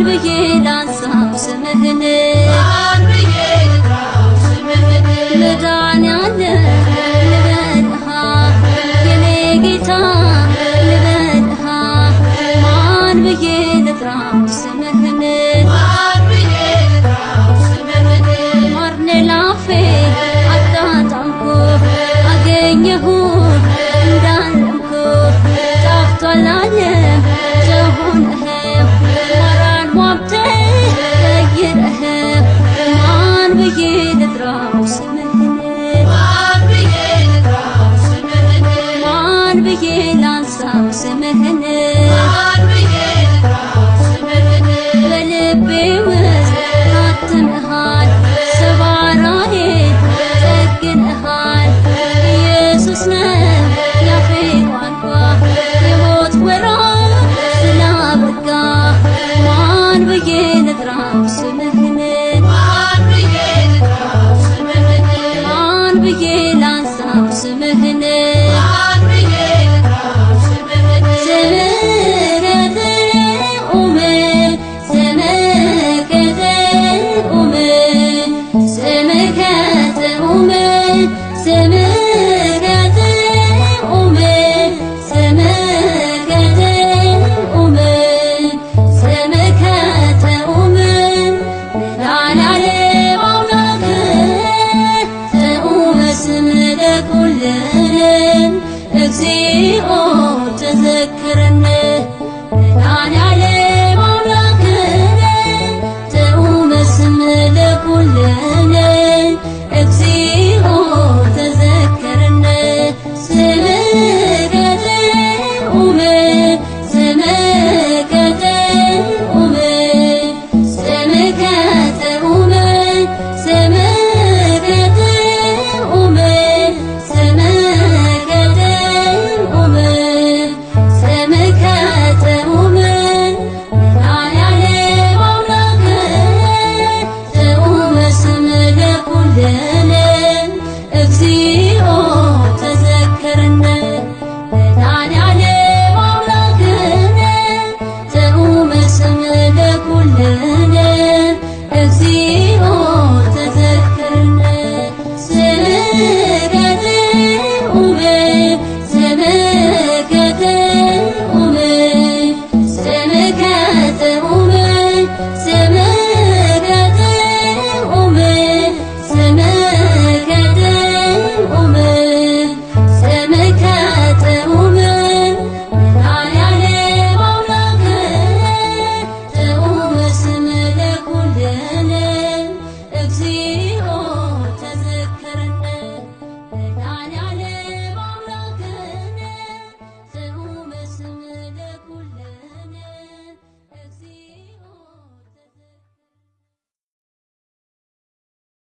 ብዬ ላንሳው ስምህን መድኃኒዓለም ልበልሃ የኔ ጌታ ልበልሃ ማን ብዬ ልጥራው ስምህን ማርኔ ላፌ አጣጣምኩ አገኘሁ እንዳለምኩ ጣፍቷል ዓለም ጀሆነህ ማራን ሟብተ ቀይረህ ማን ብዬ ልጥራው ስምህን ማን ብዬ ላንሳው ስምህን በልቤ ውስጥ ታትመሃል ሰባራዬን ጠግነሃል ኢየሱስ ነህ ያፌ ቋንቋ የሞት ወራት ስላበቃ ማን ብዬ ልጥራው ስምህን ማን ብዬ ላንሳው ስምህን እግዚኦ ተዘክረን